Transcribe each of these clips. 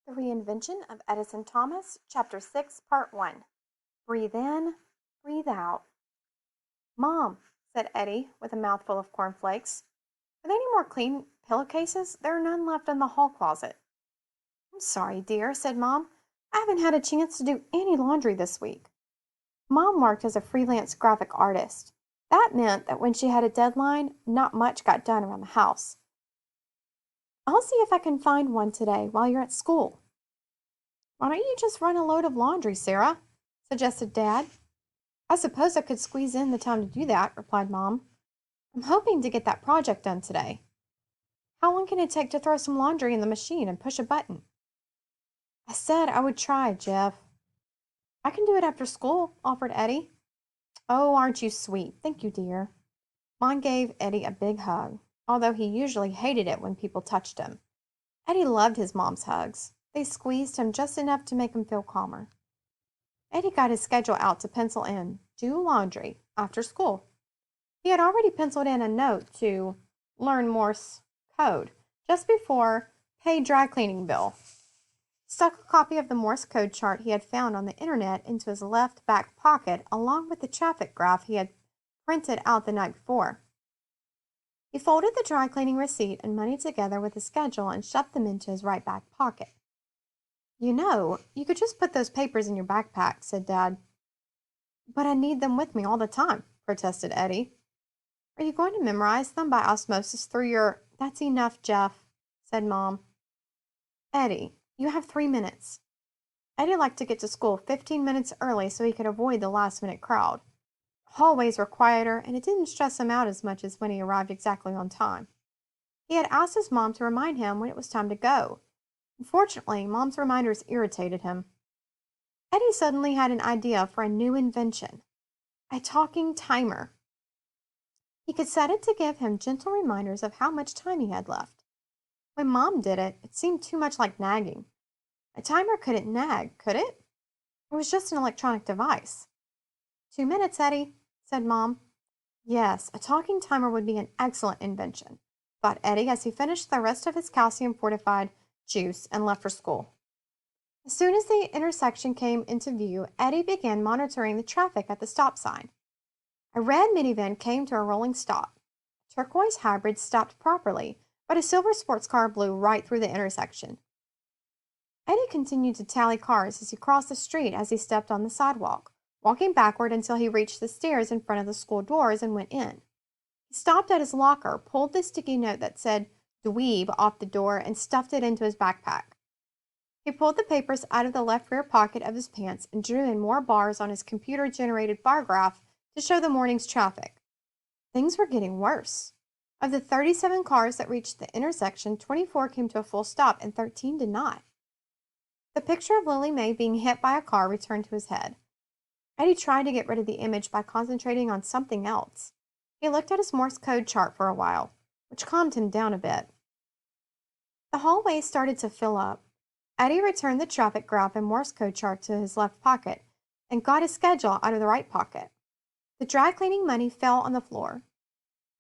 The Reinvention of Edison Thomas, Chapter 6, Part 1. Breathe in, breathe out. Mom, said Eddie, with a mouthful of cornflakes, are there any more clean pillowcases? There are none left in the hall closet. I'm sorry, dear, said Mom. I haven't had a chance to do any laundry this week. Mom worked as a freelance graphic artist. That meant that when she had a deadline, not much got done around the house. I'll see if I can find one today while you're at school. Why don't you just run a load of laundry, Sarah? Suggested Dad. I suppose I could squeeze in the time to do that, replied Mom. I'm hoping to get that project done today. How long can it take to throw some laundry in the machine and push a button? I said I would try, Jeff. I can do it after school, offered Eddie. Oh, aren't you sweet? Thank you, dear. Mom gave Eddie a big hug, although he usually hated it when people touched him. Eddie loved his mom's hugs. They squeezed him just enough to make him feel calmer. Eddie got his schedule out to pencil in do laundry after school. He had already penciled in a note to learn Morse code just before pay dry cleaning bill. Stuck a copy of the Morse code chart he had found on the internet into his left back pocket along with the traffic graph he had printed out the night before. He folded the dry cleaning receipt and money together with the schedule and shoved them into his right back pocket. You know, you could just put those papers in your backpack, said Dad. But I need them with me all the time, protested Eddie. Are you going to memorize them by osmosis through your... That's enough, Jeff, said Mom. Eddie, you have 3 minutes. Eddie liked to get to school 15 minutes early so he could avoid the last-minute crowd. Hallways were quieter, and it didn't stress him out as much as when he arrived exactly on time. He had asked his mom to remind him when it was time to go. Unfortunately, Mom's reminders irritated him. Eddie suddenly had an idea for a new invention, a talking timer. He could set it to give him gentle reminders of how much time he had left. When Mom did it, it seemed too much like nagging. A timer couldn't nag, could it? It was just an electronic device. 2 minutes, Eddie, said Mom. Yes, a talking timer would be an excellent invention, thought Eddie as he finished the rest of his calcium-fortified juice and left for school. As soon as the intersection came into view, Eddie began monitoring the traffic at the stop sign. A red minivan came to a rolling stop. A turquoise hybrid stopped properly, but a silver sports car blew right through the intersection. Eddie continued to tally cars as he crossed the street as he stepped on the sidewalk, walking backward until he reached the stairs in front of the school doors and went in. He stopped at his locker, pulled the sticky note that said dweeb off the door, and stuffed it into his backpack. He pulled the papers out of the left rear pocket of his pants and drew in more bars on his computer-generated bar graph to show the morning's traffic. Things were getting worse. Of the 37 cars that reached the intersection, 24 came to a full stop and 13 did not. The picture of Lily Mae being hit by a car returned to his head. Eddie tried to get rid of the image by concentrating on something else. He looked at his Morse code chart for a while, which calmed him down a bit. The hallway started to fill up. Eddie returned the traffic graph and Morse code chart to his left pocket and got his schedule out of the right pocket. The dry cleaning money fell on the floor.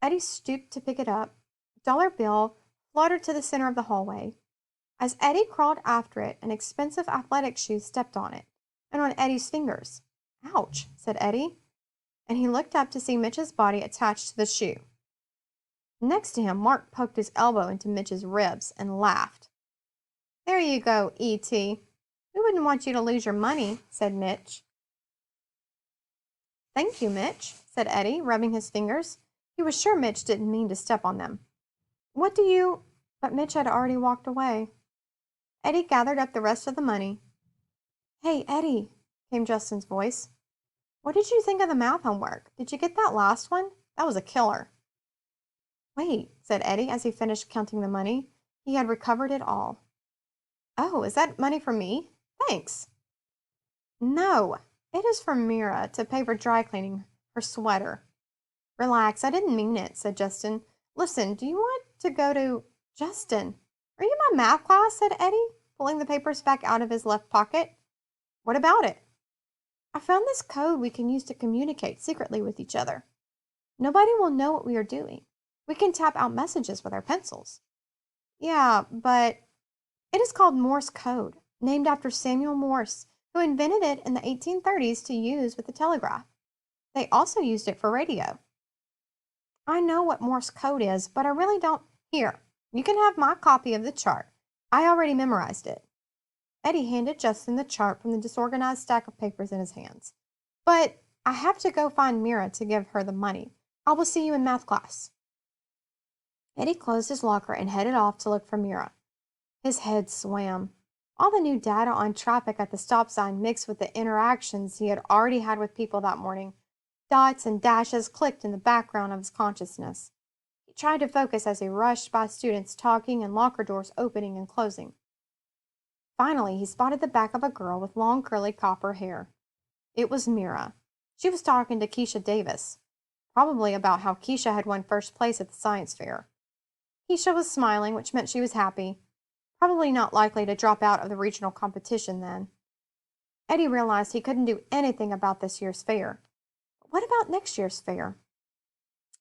Eddie stooped to pick it up. A dollar bill fluttered to the center of the hallway. As Eddie crawled after it, an expensive athletic shoe stepped on it and on Eddie's fingers. Ouch, said Eddie, and he looked up to see Mitch's body attached to the shoe. Next to him, Mark poked his elbow into Mitch's ribs and laughed. There you go, E.T. We wouldn't want you to lose your money, said Mitch. Thank you, Mitch, said Eddie, rubbing his fingers. He was sure Mitch didn't mean to step on them. What do you... But Mitch had already walked away. Eddie gathered up the rest of the money. Hey, Eddie, came Justin's voice. What did you think of the math homework? Did you get that last one? That was a killer. Wait, said Eddie as he finished counting the money. He had recovered it all. Oh, is that money for me? Thanks. No, it is for Mira to pay for dry cleaning her sweater. Relax, I didn't mean it, said Justin. Listen, do you want to go to... Justin, are you in my math class? Said Eddie, pulling the papers back out of his left pocket. What about it? I found this code we can use to communicate secretly with each other. Nobody will know what we are doing. We can tap out messages with our pencils. Yeah, but It is called Morse code, named after Samuel Morse, who invented it in the 1830s to use with the telegraph. They also used it for radio. I know what Morse code is, but I really don't. Here, you can have my copy of the chart. I already memorized it. Eddie handed Justin the chart from the disorganized stack of papers in his hands. But I have to go find Mira to give her the money. I will see you in math class. Eddie closed his locker and headed off to look for Mira. His head swam. All the new data on traffic at the stop sign mixed with the interactions he had already had with people that morning. Dots and dashes clicked in the background of his consciousness. He tried to focus as he rushed by students talking and locker doors opening and closing. Finally, he spotted the back of a girl with long curly copper hair. It was Mira. She was talking to Keisha Davis, probably about how Keisha had won first place at the science fair. Keisha was smiling, which meant she was happy, probably not likely to drop out of the regional competition then. Eddie realized he couldn't do anything about this year's fair. But what about next year's fair?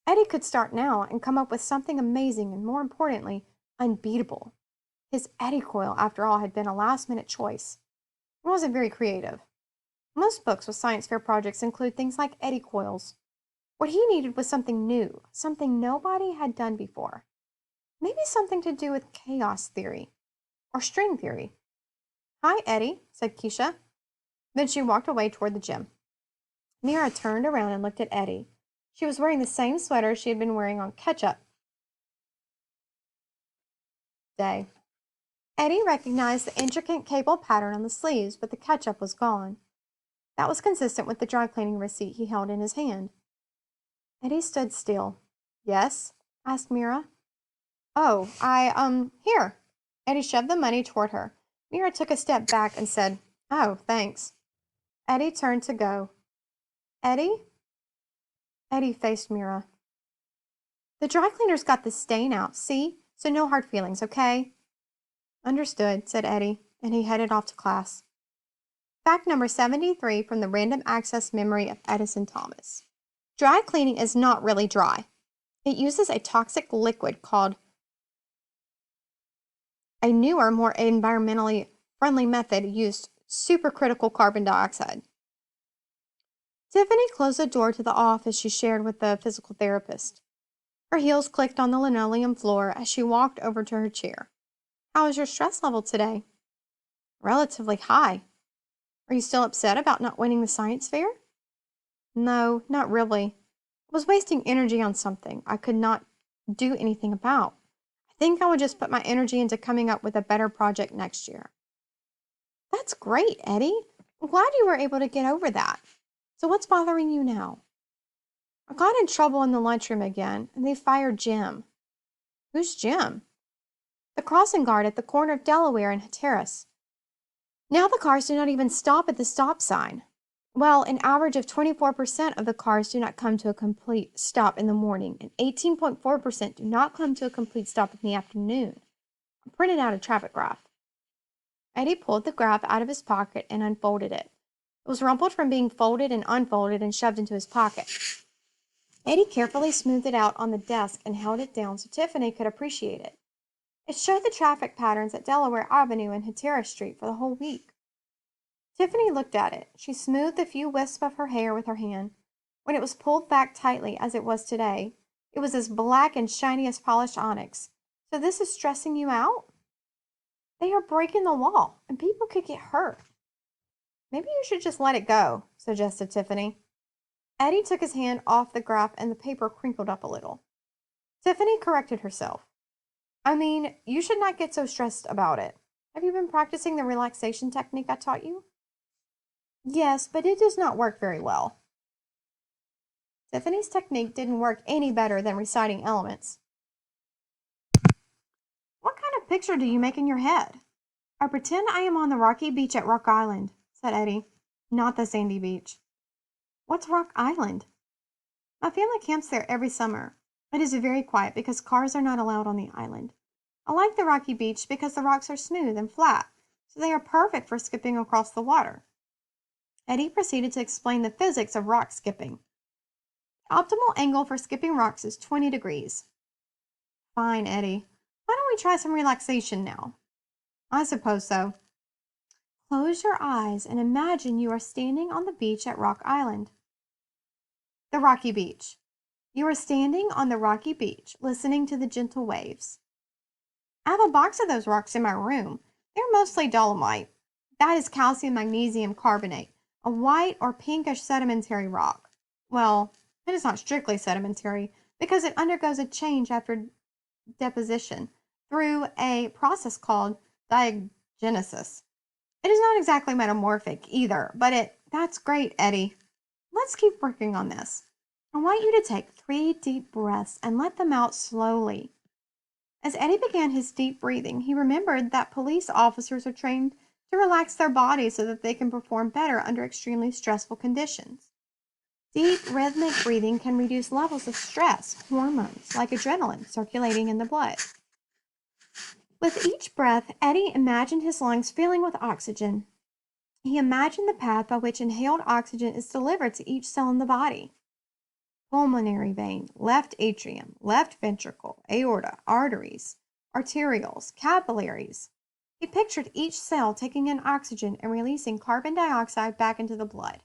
Eddie could start now and come up with something amazing and, more importantly, unbeatable. His Eddie coil, after all, had been a last-minute choice. It wasn't very creative. Most books with science fair projects include things like Eddie coils. What he needed was something new, something nobody had done before. Maybe something to do with chaos theory or string theory. Hi, Eddie, said Keisha. Then she walked away toward the gym. Mira turned around and looked at Eddie. She was wearing the same sweater she had been wearing on catch-up day. Eddie recognized the intricate cable pattern on the sleeves, but the ketchup was gone. That was consistent with the dry cleaning receipt he held in his hand. Eddie stood still. Yes? Asked Mira. Oh, here. Eddie shoved the money toward her. Mira took a step back and said, Oh, thanks. Eddie turned to go. Eddie? Eddie faced Mira. The dry cleaner's got the stain out, see? So no hard feelings, okay? Understood, said Eddie, and he headed off to class. Fact number 73 from the Random Access Memory of Edison Thomas. Dry cleaning is not really dry. It uses a toxic liquid called a newer, more environmentally friendly method used supercritical carbon dioxide. Tiffany closed the door to the office she shared with the physical therapist. Her heels clicked on the linoleum floor as she walked over to her chair. How is your stress level today? Relatively high. Are you still upset about not winning the science fair? No, not really. I was wasting energy on something I could not do anything about. I think I would just put my energy into coming up with a better project next year. That's great, Eddie. I'm glad you were able to get over that. So what's bothering you now? I got in trouble in the lunchroom again, and they fired Jim. Who's Jim? The crossing guard at the corner of Delaware and Hatteras. Now the cars do not even stop at the stop sign. Well, an average of 24% of the cars do not come to a complete stop in the morning, and 18.4% do not come to a complete stop in the afternoon. I printed out a traffic graph. Eddie pulled the graph out of his pocket and unfolded it. It was rumpled from being folded and unfolded and shoved into his pocket. Eddie carefully smoothed it out on the desk and held it down so Tiffany could appreciate it. It showed the traffic patterns at Delaware Avenue and Hatteras Street for the whole week. Tiffany looked at it. She smoothed a few wisps of her hair with her hand. When it was pulled back tightly as it was today, it was as black and shiny as polished onyx. So this is stressing you out? They are breaking the law, and people could get hurt. Maybe you should just let it go, suggested Tiffany. Eddie took his hand off the graph and the paper crinkled up a little. Tiffany corrected herself. I mean, you should not get so stressed about it. Have you been practicing the relaxation technique I taught you? Yes, but it does not work very well. Tiffany's technique didn't work any better than reciting elements. What kind of picture do you make in your head? I pretend I am on the rocky beach at Rock Island, said Eddie, not the sandy beach. What's Rock Island? My family camps there every summer. It is very quiet because cars are not allowed on the island. I like the rocky beach because the rocks are smooth and flat, so they are perfect for skipping across the water. Eddie proceeded to explain the physics of rock skipping. The optimal angle for skipping rocks is 20 degrees. Fine, Eddie. Why don't we try some relaxation now? I suppose so. Close your eyes and imagine you are standing on the beach at Rock Island. The rocky beach. You are standing on the rocky beach, listening to the gentle waves. I have a box of those rocks in my room. They're mostly dolomite. That is calcium magnesium carbonate, a white or pinkish sedimentary rock. Well, it is not strictly sedimentary because it undergoes a change after deposition through a process called diagenesis. It is not exactly metamorphic either, but that's great, Eddie. Let's keep working on this. I want you to take 3 deep breaths and let them out slowly. As Eddie began his deep breathing, he remembered that police officers are trained to relax their bodies so that they can perform better under extremely stressful conditions. Deep, rhythmic breathing can reduce levels of stress hormones like adrenaline circulating in the blood. With each breath, Eddie imagined his lungs filling with oxygen. He imagined the path by which inhaled oxygen is delivered to each cell in the body. Pulmonary vein, left atrium, left ventricle, aorta, arteries, arterioles, capillaries. He pictured each cell taking in oxygen and releasing carbon dioxide back into the blood.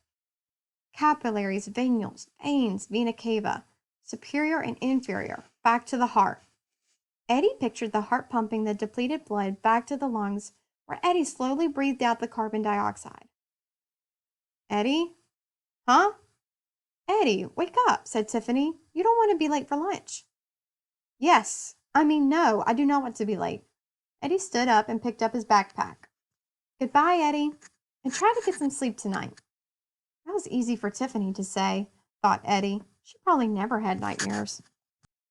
Capillaries, venules, veins, vena cava, superior and inferior, back to the heart. Eddie pictured the heart pumping the depleted blood back to the lungs, where Eddie slowly breathed out the carbon dioxide. Eddie? Huh? Eddie, wake up, said Tiffany. You don't want to be late for lunch. Yes, no, I do not want to be late. Eddie stood up and picked up his backpack. Goodbye, Eddie, and try to get some sleep tonight. That was easy for Tiffany to say, thought Eddie. She probably never had nightmares.